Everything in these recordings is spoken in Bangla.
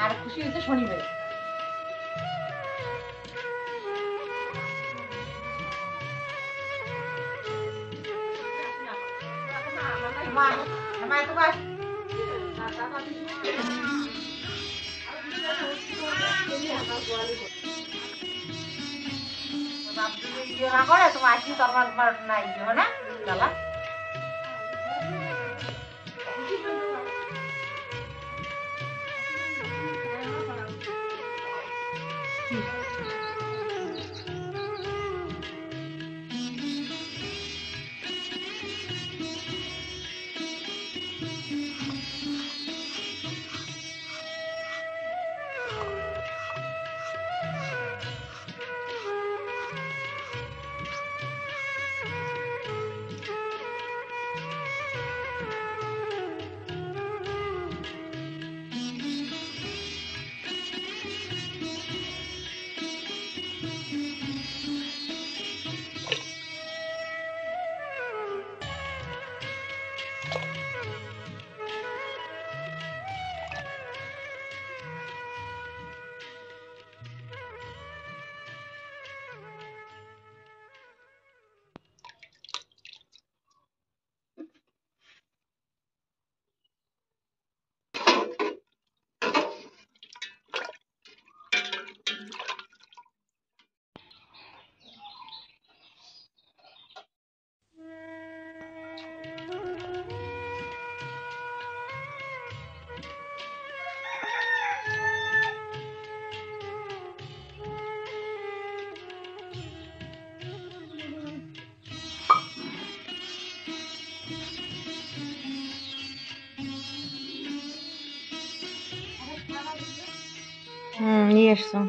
আর খুশি হয়েছে শনিবার। না করে তোমার আসি তোমার নাই না দাদা নিয়ে এসছো।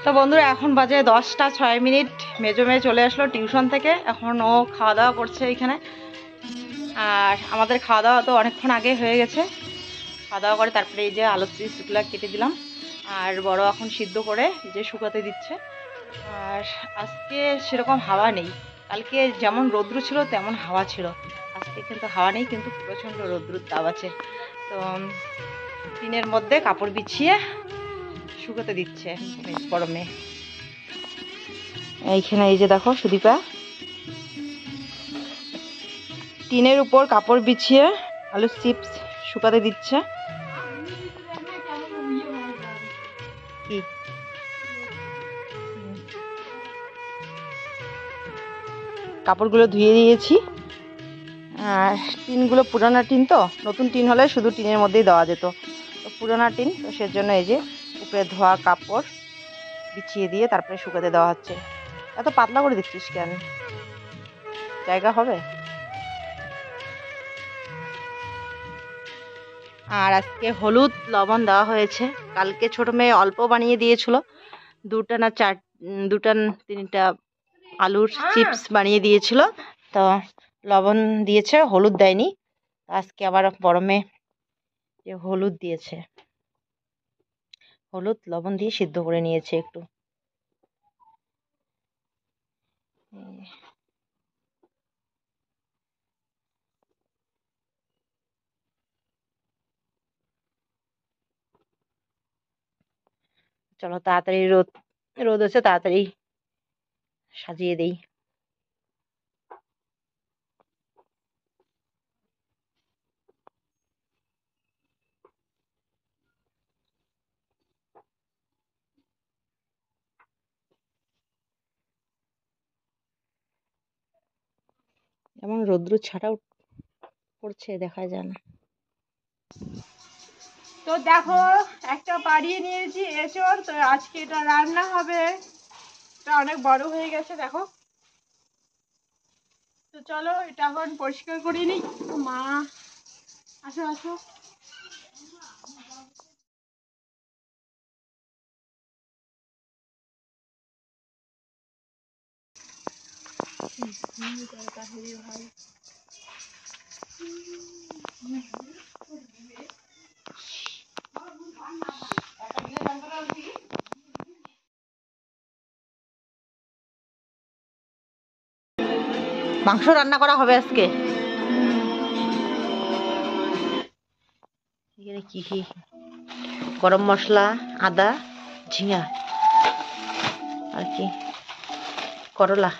তো বন্ধুরা এখন বাজে 10টা 6 মিনিট। মেজো মেয়ে চলে আসলো টিউশন থেকে, এখন ও খাওয়া দাওয়া করছে এখানে। আর আমাদের খাওয়া দাওয়া তো অনেকক্ষণ আগে হয়ে গেছে। খাওয়া দাওয়া করে তারপরে এই যে আলু চিপসগুলো কেটে দিলাম, আর বড় এখন সিদ্ধ করে এই যে শুকাতে দিচ্ছে। আর আজকে সেরকম হাওয়া নেই, কালকে যেমন রৌদ্র ছিল তেমন হাওয়া ছিল, আজকে কিন্তু হাওয়া নেই, কিন্তু প্রচণ্ড রৌদ্রুর তাপ আছে। তো টিনের মধ্যে কাপড় বিছিয়ে শুকাতে দিচ্ছে বড় মেয়ে। এইখানে এই যে দেখো সুদীপা টিনের উপর কাপড় বিছিয়ে আলু চিপস শুকাতে দিচ্ছে। কি কাপড়গুলো ধুয়ে দিয়েছি, আর টিনগুলো পুরানো টিন, তো নতুন টিন হলে শুধু টিনের মধ্যেই দেওয়া যেত, তো পুরানো টিন, তো সেজন্য এই যে উপরে ধোয়া কাপড় বিছিয়ে দিয়ে তারপরে শুকাতে দেওয়া হচ্ছে। এত পাতলা করে দিচ্ছিস কেন, জায়গা হবে? আর আজকে হলুদ লবণ দেওয়া হয়েছে, কালকে ছোট মেয়ে অল্প বানিয়ে দিয়েছিল, দুটা না তিনটা আলুর চিপস বানিয়ে দিয়েছিল, তো লবণ দিয়েছে, হলুদ দেয়নি। আজকে আবার বড় মেয়ে হলুদ দিয়েছে, হলুদ লবণ দিয়ে সিদ্ধ করে নিয়েছে একটু। চলো তাড়াতাড়ি রোদ রোদ হচ্ছে, তাড়াতাড়ি সাজিয়ে দেই। এমন রৌদ্র ছাটাও পড়ছে, দেখা যায় না। তো দেখো একটা বাড়িয়ে নিয়েছি এঁচড়, তো আজকে এটা রান্না হবে। এটা অনেক বড় হয়ে গেছে দেখো। তো চলো এটা এখন পরিষ্কার করে নিই। মা আসো আসো। ভাই মাংস রান্না করা হবে আজকে। এখানে কি কি? গরম মশলা, আদা, ঝিঙা আর কি করলা।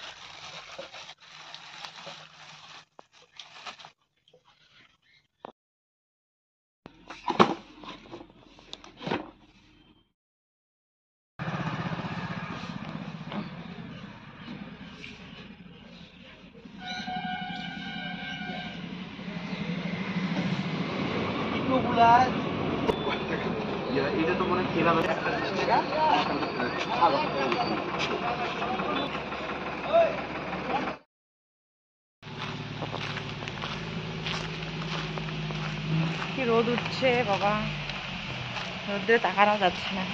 এটা তো মনে খেলাম কি রোদ উঠছে বাবা, রোদ্রে তাকানো যাচ্ছে না।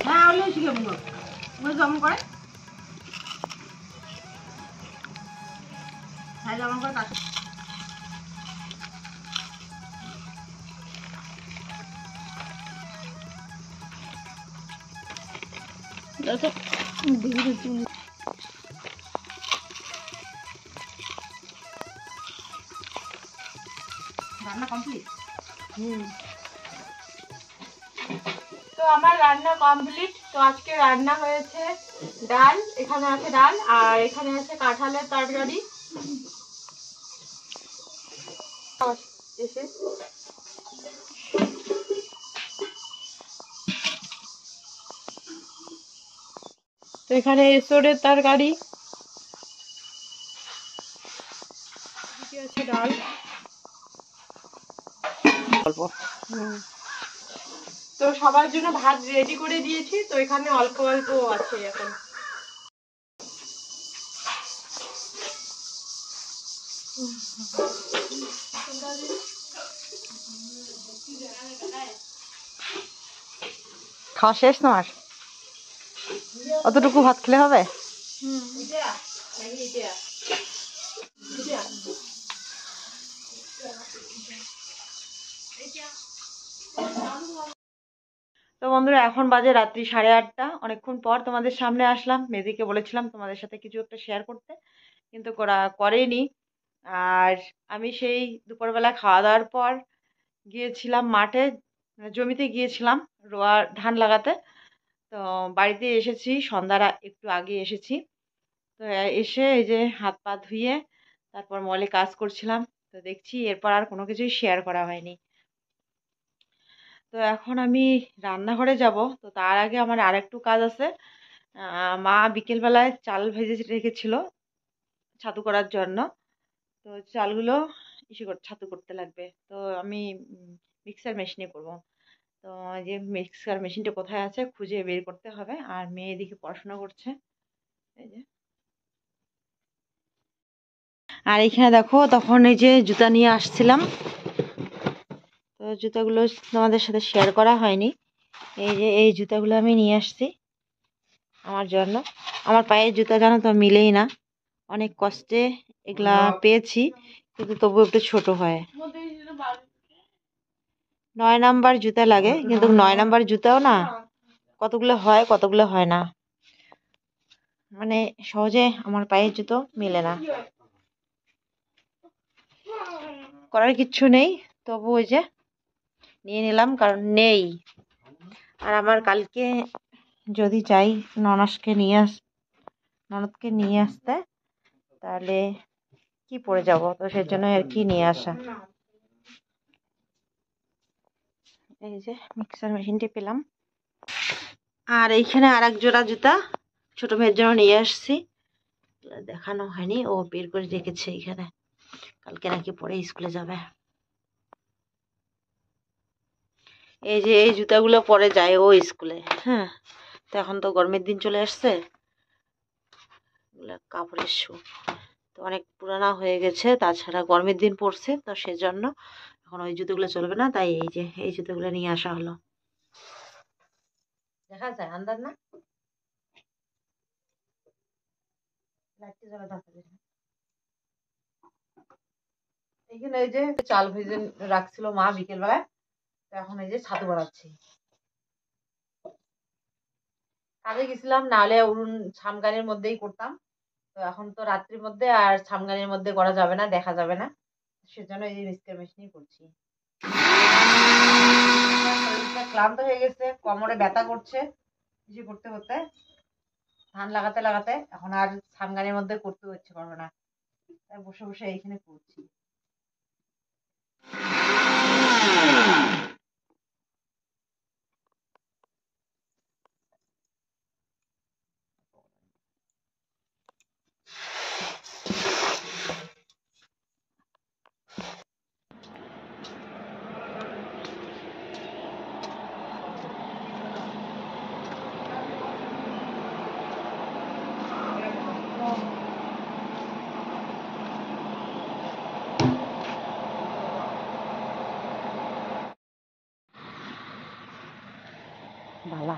হ্যাঁ আলু শিখে মনে যেমন করে হ্যাঁ যেমন করে কাজ রান্না কমপ্লিট। তো আমার রান্না কমপ্লিট। তো আজকে রান্না হয়েছে ডাল, এখানে আছে ডাল আর এখানে আছে কাঁঠালের তরকারি। এসে তো এখানে এসোরের তরকারি, আছে ডাল। অল্প তো সবার জন্য ভাত রেডি করে দিয়েছি, তো এখানে অল্প অল্প আছে এখন। খাওয়া শেষ তোমার? অতটুকু ভাত খেলে হবে? তো বন্ধুরা এখন বাজে রাত্রি 8:30। অনেকক্ষণ পর তোমাদের সামনে আসলাম। মেজিকে বলেছিলাম তোমাদের সাথে কিছু একটা শেয়ার করতে, কিন্তু করেনি। আর আমি সেই দুপুরবেলা খাওয়া দাওয়ার পর গিয়েছিলাম মাঠে, মানে জমিতে গিয়েছিলাম ধান লাগাতে। তো বাড়িতে এসেছি সন্ধ্যার একটু আগে এসেছি। তো এসে এই যে হাত পা ধুয়ে তারপর মলে কাজ করছিলাম। তো দেখছি এরপর আর কোনো কিছুই শেয়ার করা হয়নি। তো এখন আমি রান্নাঘরে যাব। তো তার আগে আমার আরেকটু কাজ আছে। মা বিকেলবেলায় চাল ভেজে রেখেছিল ছাতু করার জন্য। তো চালগুলো ছাতু করতে লাগবে। তো আমি মিক্সার মেশিনে করব। তো এই যে মিক্সার মেশিনটা কোথায় আছে খুঁজে বের করতে হবে। আর মেয়ে এদিকে পড়াশোনা করছে, এই যে। আর এখানে দেখো তখন এই যে জুতা নিয়ে আসছিলাম, তো জুতাগুলো তোমাদের সাথে শেয়ার করা হয়নি। এই যে এই জুতাগুলো আমি নিয়ে আসছি আমার জন্য। আমার পায়ের জুতা জানো তো মিলেই না, অনেক কষ্টে এগুলা পেয়েছি, কিন্তু তবু একটু ছোট হয়। 9 নাম্বার জুতা লাগে, কিন্তু 9 নাম্বার জুতাও না কতগুলো হয় কতগুলো হয় না, মানে সহজে আমার পায়ের জুতো মেলে না। করার কিচ্ছু নেই, তবু ওই যে নিয়ে নিলাম, কারণ নেই। আর আমার কালকে যদি চাই ননদকে নিয়ে আসতে, তাহলে কি পরে যাব, তো সেজন্য আর কি নিয়ে আসা। এই যে মিক্সার মেশিনটি পেলাম, আর এইখানে আর এক জোড়া জুতা ছোট মেয়ের জন্য নিয়ে আসছি, দেখানো হয়নি, ও বের করে রেখেছে এখানে, কালকে নাকি পরে স্কুলে যাবে। এই যে এই জুতাগুলো পরে যায় ও স্কুলে। হ্যাঁ, তো এখন তো গরমের দিন চলে আসছে, কাপড়ের শু তো অনেক পুরানা হয়ে গেছে, তাছাড়া গরমের দিন পড়ছে, তো সেজন্য এখন ওই জুতোগুলো চলবে না, তাই এই যে এই জুতোগুলো নিয়ে আসা হলো। দেখা যায় আন্দাজ না, এইখানে এই যে চাল ভেজে রাখছিল মা বিকেল বেলায়, তো এখন এই যে ছাতু বানাচ্ছি। কাজে গেছিলাম, নাহলে উনুন ছামগানির মধ্যেই করতাম, তো এখন তো রাত্রির মধ্যে আর ছামগানির মধ্যে করা যাবে না, দেখা যাবে না, সেজন্য এই যে মিক্সচার মেশিনই করছি। শরীরটা ক্লান্ত হয়ে গেছে, কোমরে ব্যথা করছে কিছু করতে করতে, ধান লাগাতে লাগাতে এখন আর ছামগানির মধ্যে করতে ইচ্ছে করবে না, তাই বসে বসে এইখানে করছি। ভালো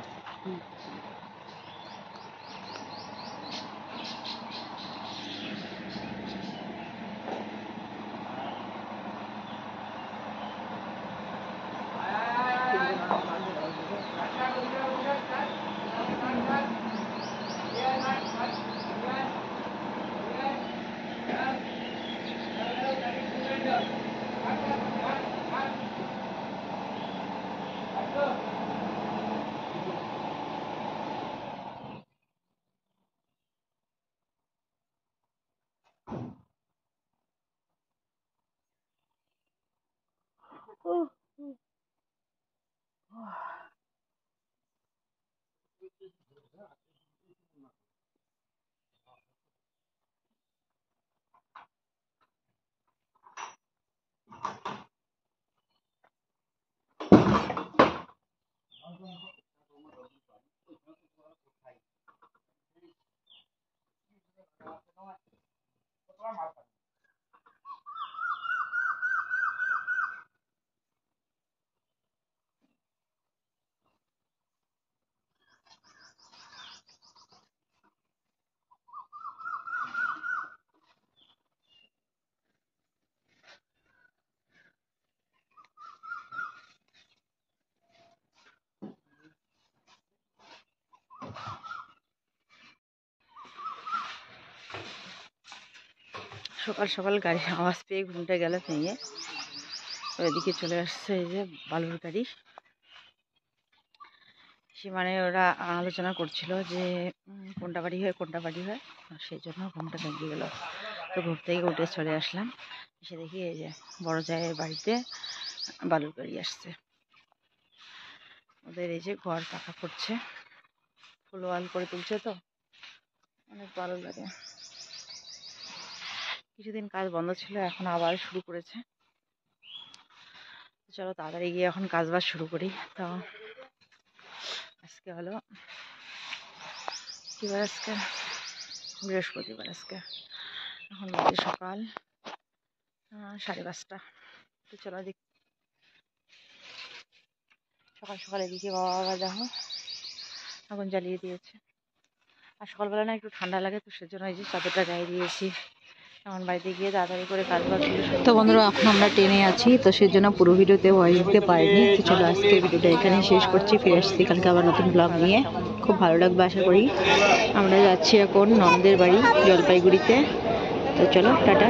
সকাল সকাল গাড়ির আওয়াজ পেয়ে ঘুমটা গেল ভেঙে, ওইদিকে চলে আসছে এই যে বালুর গাড়ি। সে মানে ওরা আলোচনা করছিল যে কোনটা বাড়ি হয়, সেই জন্য ঘুমটা ভেঙে গেল। তো ঘুম থেকে উঠে চলে আসলাম, এসে দেখি এই যে বড় জায়ের বাড়িতে বালুর গাড়ি আসছে। ওদের এই যে ঘর পাকা করছে, ফুল ওয়াল করে তুলছে, তো অনেক ভালো লাগে। কিছুদিন কাজ বন্ধ ছিল, এখন আবার শুরু করেছে। চলো তাড়াতাড়ি গিয়ে এখন কাজ বাজ শুরু করি। তো আজকে হলো কি বার, আজকে বৃহস্পতিবার। আজকে এখন বাজে সকাল 5:30। তো চলো দেখ, সকাল সকাল এদিকে বাবা দেখো আগুন জ্বালিয়ে দিয়েছে। আর সকালবেলা না একটু ঠান্ডা লাগে, তো সেজন্য এই যে চাদরটা গায়ে দিয়েছি। এখন বাড়িতে গিয়ে তাড়াতাড়ি করে কাজ বাজ শুরু। তো বন্ধুরা এখন আমরা ট্রেনে আছি, তো সেজন্য পুরো ভিডিওতে ভয়েস দিতে পারিনি। তো চলো আজকে ভিডিওটা এখানে শেষ করছি, ফিরে আসছি কালকে আবার নতুন ব্লগ নিয়ে। খুব ভালো লাগবে আশা করি। আমরা যাচ্ছি এখন ননদের বাড়ি জলপাইগুড়িতে। তো চলো টাটা।